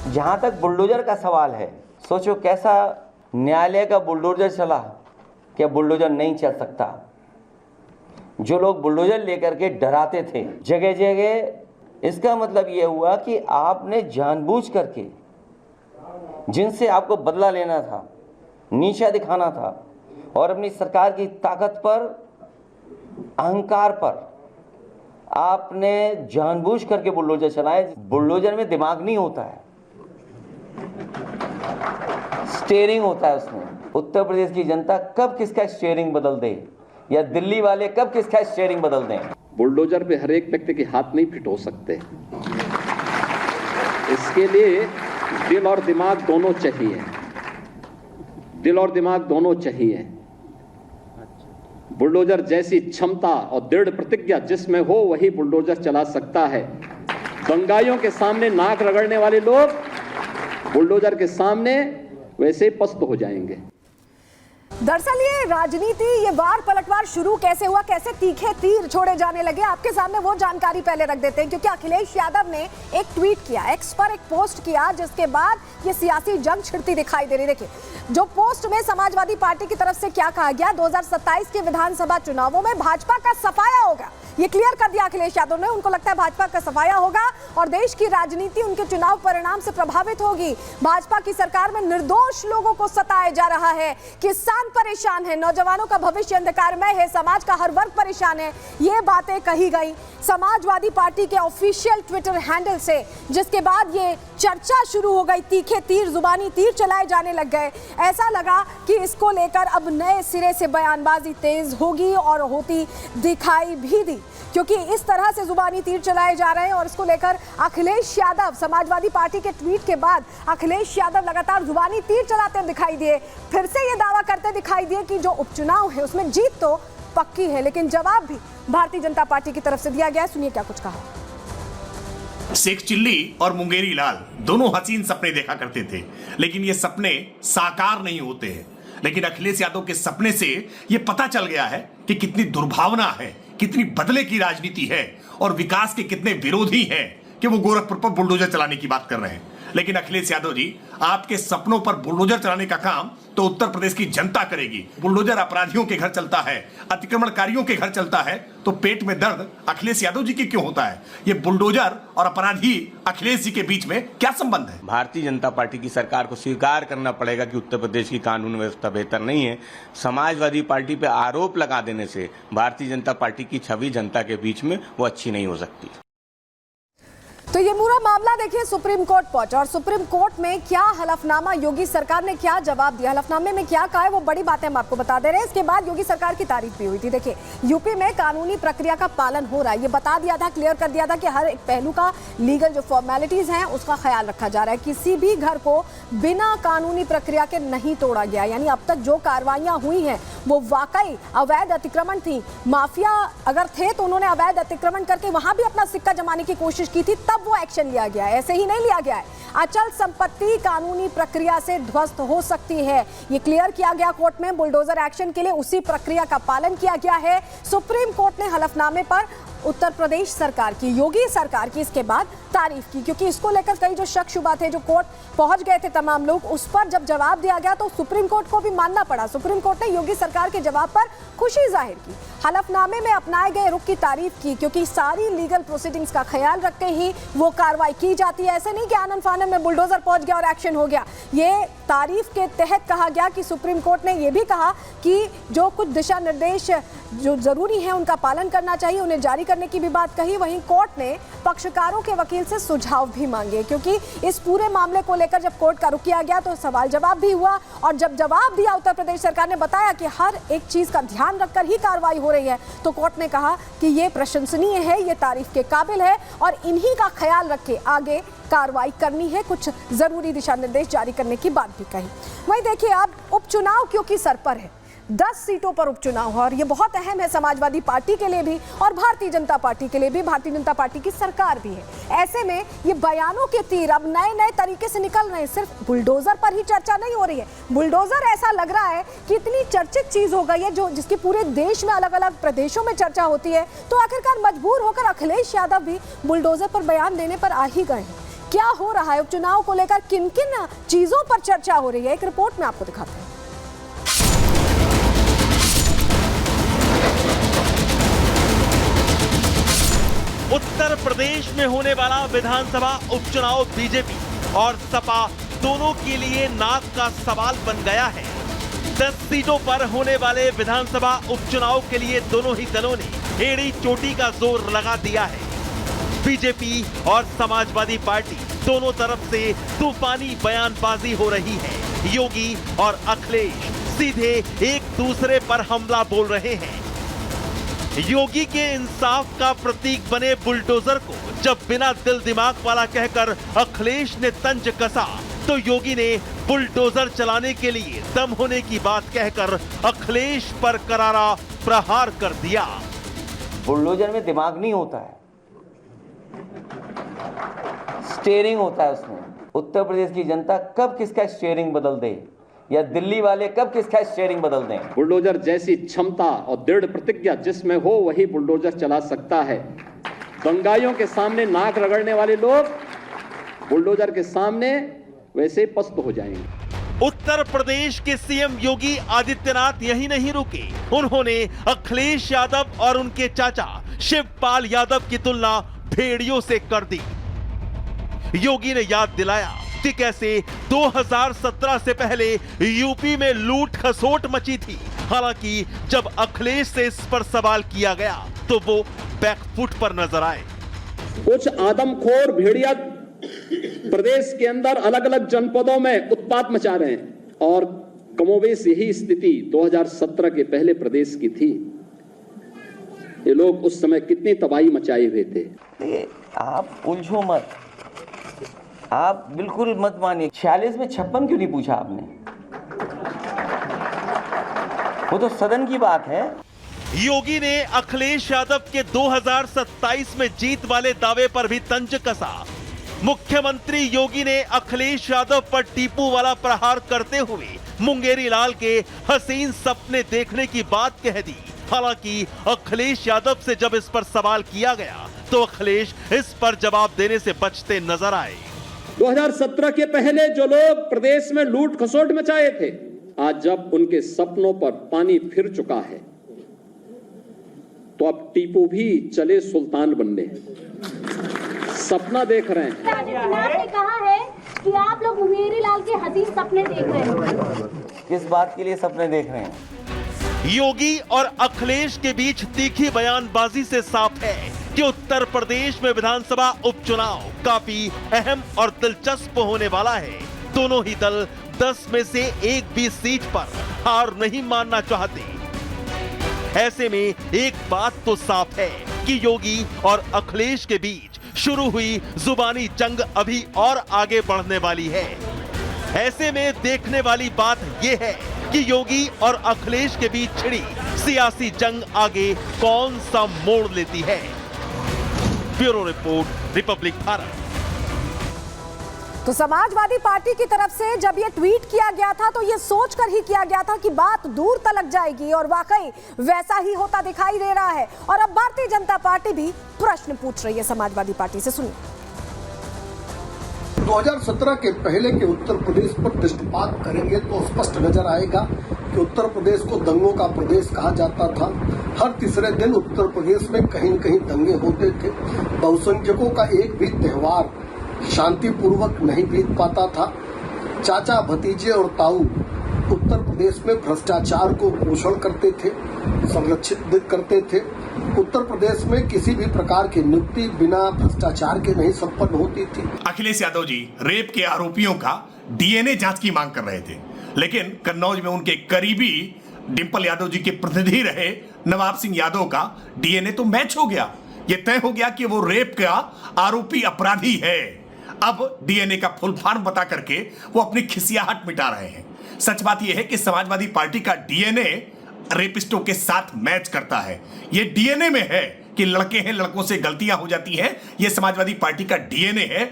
जहाँ तक बुलडोजर का सवाल है, सोचो कैसा न्यायालय का बुलडोजर चला, क्या बुलडोजर नहीं चल सकता? जो लोग बुलडोजर लेकर के डराते थे जगह जगह, इसका मतलब यह हुआ कि आपने जानबूझ करके जिनसे आपको बदला लेना था, नीचा दिखाना था और अपनी सरकार की ताकत पर, अहंकार पर आपने जानबूझ करके बुलडोजर चलाए। बुलडोजर में दिमाग नहीं होता है, स्टीयरिंग होता है उसमें। उत्तर प्रदेश की जनता कब किसका स्टीयरिंग बदल दे या दिल्ली वाले कब किसका स्टीयरिंग बदल दें। बुलडोजर पे हर एक व्यक्ति के हाथ नहीं फिट हो सकते, इसके लिए दिल और दिमाग दोनों चाहिए, दिल और दिमाग दोनों चाहिए। बुलडोजर जैसी क्षमता और दृढ़ प्रतिज्ञा जिसमें हो वही बुलडोजर चला सकता है। दंगाइयों के सामने नाक रगड़ने वाले लोग बुलडोजर के सामने वैसे ही पस्त हो जाएंगे। दरअसल ये राजनीति, ये वार पलटवार शुरू कैसे हुआ, कैसे तीखे तीर छोड़े जाने लगे, आपके सामने वो जानकारी पहले रख देते हैं। क्योंकि अखिलेश यादव ने एक ट्वीट किया, एक्स पर एक पोस्ट किया, जिसके बाद ये सियासी जंग छिड़ती दिखाई दे रही। देखिए जो पोस्ट में समाजवादी पार्टी की तरफ से क्या कहा गया, 2027 के विधानसभा चुनावों में भाजपा का सफाया होगा, ये क्लियर कर दिया अखिलेश यादव ने। उनको लगता है भाजपा का सफाया होगा और देश की राजनीति उनके चुनाव परिणाम से प्रभावित होगी। भाजपा की सरकार में निर्दोष लोगों को सताया जा रहा है, किसान परेशान है, नौजवानों का भविष्य अंधकारमय है, समाज का हर वर्ग परेशान है। ये बातें कही गई समाजवादी पार्टी के ऑफिशियल ट्विटर हैंडल से, जिसके बाद ये चर्चा शुरू हो गई, तीखे तीर, जुबानी तीर चलाए जाने लग गए। ऐसा लगा कि इसको लेकर अब नए सिरे से बयानबाजी तेज होगी और होती दिखाई भी दी, क्योंकि इस तरह से जुबानी तीर चलाए जा रहे हैं। और इसको लेकर अखिलेश यादव, समाजवादी पार्टी के ट्वीट के बाद अखिलेश यादव लगातार जुबानी तीर चलाते दिखाई दिए, फिर से ये दावा करते दिखाई दिए कि जो उपचुनाव है उसमें जीत तो पक्की है। लेकिन जवाब भी भारतीय जनता पार्टी की तरफ से दिया गया। सुनिए क्या कुछ कहा। शेख चिल्ली और मुंगेरी लाल दोनों हसीन सपने देखा करते थे, लेकिन ये सपने साकार नहीं होते हैं। लेकिन अखिलेश यादव के सपने से ये पता चल गया है कि कितनी दुर्भावना है, कितनी बदले की राजनीति है और विकास के कितने विरोधी हैं कि वो गोरखपुर पर बुलडोजर चलाने की बात कर रहे हैं। लेकिन अखिलेश यादव जी, आपके सपनों पर बुलडोजर चलाने का काम तो उत्तर प्रदेश की जनता करेगी। बुलडोजर अपराधियों के घर चलता है, अतिक्रमणकारियों के घर चलता है, तो पेट में दर्द अखिलेश यादव जी की क्यों होता है? ये बुलडोजर और अपराधी अखिलेश जी के बीच में क्या संबंध है? भारतीय जनता पार्टी की सरकार को स्वीकार करना पड़ेगा कि उत्तर प्रदेश की कानून व्यवस्था बेहतर नहीं है। समाजवादी पार्टी पे आरोप लगा देने से भारतीय जनता पार्टी की छवि जनता के बीच में वो अच्छी नहीं हो सकती। तो ये पूरा मामला देखिए सुप्रीम कोर्ट पहुंचा और सुप्रीम कोर्ट में क्या हलफनामा, योगी सरकार ने क्या जवाब दिया, हलफनामे में क्या कहा है, वो बड़ी बातें हम आपको बता दे रहे हैं। इसके बाद योगी सरकार की तारीफ भी हुई थी। देखिए यूपी में कानूनी प्रक्रिया का पालन हो रहा है, ये बता दिया था, क्लियर कर दिया था कि हर एक पहलू का लीगल जो फॉर्मेलिटीज हैं उसका ख्याल रखा जा रहा है। किसी भी घर को बिना कानूनी प्रक्रिया के नहीं तोड़ा गया। यानी अब तक जो कार्रवाइयां हुई हैं वो वाकई अवैध अतिक्रमण थी। माफिया अगर थे तो उन्होंने अवैध अतिक्रमण करके वहां भी अपना सिक्का जमाने की कोशिश की थी, तब वो एक्शन लिया गया है, ऐसे ही नहीं लिया गया है। अचल संपत्ति कानूनी प्रक्रिया से ध्वस्त हो सकती है, ये क्लियर किया गया कोर्ट में। बुलडोजर एक्शन के लिए उसी प्रक्रिया का पालन किया गया है। सुप्रीम कोर्ट ने हलफनामे पर उत्तर प्रदेश सरकार की, योगी सरकार की इसके बाद तारीफ की, क्योंकि इसको लेकर कई जो शक शुबा थे, जो कोर्ट पहुंच गए थे तमाम लोग, उस पर जब जवाब दिया गया तो सुप्रीम कोर्ट को भी मानना पड़ा। सुप्रीम कोर्ट ने योगी सरकार के जवाब पर खुशी जाहिर की, हलफनामे में अपनाए गए रुख की तारीफ की, क्योंकि सारी लीगल प्रोसीडिंग्स का ख्याल रख के ही वो कार्रवाई की जाती है। ऐसे नहीं कि आनन फानन में बुलडोजर पहुंच गया और एक्शन हो गया। ये तारीफ के तहत कहा गया कि सुप्रीम कोर्ट ने यह भी कहा कि जो कुछ दिशा निर्देश जो जरूरी हैं उनका पालन करना चाहिए, उन्हें जारी करने की भी बात कही। वहीं कोर्ट ने पक्षकारों के वकील से सुझाव भी मांगे, क्योंकि इस पूरे मामले को लेकर जब कोर्ट का रुख किया गया तो सवाल जवाब भी हुआ। और जब जवाब दिया उत्तर प्रदेश सरकार ने बताया कि हर एक चीज का ध्यान रखकर ही कार्रवाई हो रही है, तो कोर्ट ने कहा कि ये प्रशंसनीय है, ये तारीफ के काबिल है और इन्हीं का ख्याल रख के आगे कार्रवाई करनी है, कुछ जरूरी दिशा निर्देश जारी करने की बात भी कही। वहीं देखिए अब उपचुनाव क्योंकि सर पर है, 10 सीटों पर उपचुनाव है और ये बहुत अहम है समाजवादी पार्टी के लिए भी और भारतीय जनता पार्टी के लिए भी। भारतीय जनता पार्टी की सरकार भी है। ऐसे में ये बयानों के तीर अब नए नए तरीके से निकल रहे हैं। सिर्फ बुलडोजर पर ही चर्चा नहीं हो रही है। बुलडोजर ऐसा लग रहा है कि इतनी चर्चित चीज हो गई है जो जिसकी पूरे देश में अलग अलग प्रदेशों में चर्चा होती है, तो आखिरकार मजबूर होकर अखिलेश यादव भी बुलडोजर पर बयान देने पर आ ही गए हैं। क्या हो रहा है उपचुनाव को लेकर, किन किन चीजों पर चर्चा हो रही है, एक रिपोर्ट में आपको दिखाते हैं। उत्तर प्रदेश में होने वाला विधानसभा उपचुनाव बीजेपी और सपा दोनों के लिए नाक का सवाल बन गया है। 10 सीटों पर होने वाले विधानसभा उपचुनाव के लिए दोनों ही दलों ने एड़ी चोटी का जोर लगा दिया है। बीजेपी और समाजवादी पार्टी दोनों तरफ से तूफानी बयानबाजी हो रही है। योगी और अखिलेश सीधे एक दूसरे पर हमला बोल रहे हैं। योगी के इंसाफ का प्रतीक बने बुलडोजर को जब बिना दिल दिमाग वाला कहकर अखिलेश ने तंज कसा, तो योगी ने बुलडोजर चलाने के लिए दम होने की बात कहकर अखिलेश पर करारा प्रहार कर दिया। बुलडोजर में दिमाग नहीं होता है, स्टीयरिंग होता है उसमें। उत्तर प्रदेश की जनता कब किसका स्टीयरिंग बदल दे, या दिल्ली वाले कब किसका स्टीयरिंग बदल दें। बुलडोजर जैसी क्षमता और दृढ़ प्रतिज्ञा जिसमें हो वही बुलडोजर चला सकता है। दंगाइयों के सामने नाक रगड़ने वाले लोग बुलडोजर के सामने वैसे पस्त हो जाएंगे। उत्तर प्रदेश के सीएम योगी आदित्यनाथ यही नहीं रुके, उन्होंने अखिलेश यादव और उनके चाचा शिवपाल यादव की तुलना भेड़ियों से कर दी। योगी ने याद दिलाया कि कैसे 2017 से पहले यूपी में लूट खसोट मची थी। हालांकि जब अखिलेश से इस पर सवाल किया गया तो वो बैकफुट पर नजर आए। कुछ आदमखोर भेड़िया प्रदेश के अंदर अलग अलग जनपदों में उत्पात मचा रहे हैं, और कमोबेश यही स्थिति 2017 के पहले प्रदेश की थी। ये लोग उस समय कितनी तबाही मचाए हुए थे। आप उलझो मत, आप बिल्कुल मत मानिए। 46 में 56 क्यों नहीं पूछा आपने? वो तो सदन की बात है। योगी ने अखिलेश यादव के 2027 में जीत वाले दावे पर भी तंज कसा। मुख्यमंत्री योगी ने अखिलेश यादव पर टीपू वाला प्रहार करते हुए मुंगेरी लाल के हसीन सपने देखने की बात कह दी। हालांकि अखिलेश यादव से जब इस पर सवाल किया गया तो अखिलेश इस पर जवाब देने से बचते नजर आए। 2017 के पहले जो लोग प्रदेश में लूट खसोट मचाए थे, आज जब उनके सपनों पर पानी फिर चुका है तो अब टीपू भी चले सुल्तान बनने सपना देख रहे हैं। आदित्यनाथ ने कहा है कि आप लोग मुंगेरी लाल के हसीन सपने देख रहे हैं। किस बात के लिए सपने देख रहे हैं? योगी और अखिलेश के बीच तीखी बयानबाजी से साफ है कि उत्तर प्रदेश में विधानसभा उपचुनाव काफी अहम और दिलचस्प होने वाला है। दोनों ही दल 10 में से एक भी सीट पर हार नहीं मानना चाहते। ऐसे में एक बात तो साफ है कि योगी और अखिलेश के बीच शुरू हुई जुबानी जंग अभी और आगे बढ़ने वाली है। ऐसे में देखने वाली बात यह है कि योगी और अखिलेश के बीच छिड़ी सियासी जंग आगे कौन सा मोड़ लेती है। Bureau report, Republic Bharat. तो समाजवादी पार्टी की तरफ से जब ये ट्वीट किया गया था तो ये सोचकर ही किया गया था कि बात दूर तलक जाएगी, और वाकई वैसा ही होता दिखाई दे रहा है। और अब भारतीय जनता पार्टी भी प्रश्न पूछ रही है समाजवादी पार्टी से। सुनिए। 2017 के पहले के उत्तर प्रदेश पर दृष्टिपात करेंगे तो स्पष्ट नजर आएगा कि उत्तर प्रदेश को दंगों का प्रदेश कहा जाता था। हर तीसरे दिन उत्तर प्रदेश में कहीं न कहीं दंगे होते थे। बहुसंख्यकों का एक भी त्योहार शांतिपूर्वक नहीं बीत पाता था। चाचा भतीजे और ताऊ उत्तर प्रदेश में भ्रष्टाचार को पोषण करते थे, संरक्षित करते थे। उत्तर प्रदेश में किसी भी प्रकार की नियुक्ति बिना भ्रष्टाचार के नहीं संपन्न होती थी। अखिलेश यादव जी रेप के आरोपियों का डीएनए जांच की मांग कर रहे थे, लेकिन कन्नौज में उनके करीबी डिंपल यादव जी के प्रतिनिधि रहे नवाब सिंह यादव का डीएनए तो मैच हो गया। ये तय हो गया कि वो रेप का आरोपी अपराधी है। अब डीएनए का फुल फॉर्म बता करके वो अपनी खिसियाहट मिटा रहे हैं। सच बात यह है कि समाजवादी पार्टी का डीएनए रेपिस्टों के साथ मैच करता है। ये डीएनए में है कि लड़के हैं, लड़कों से गलतियां हो जाती हैं। ये समाजवादी पार्टी का डीएनए है।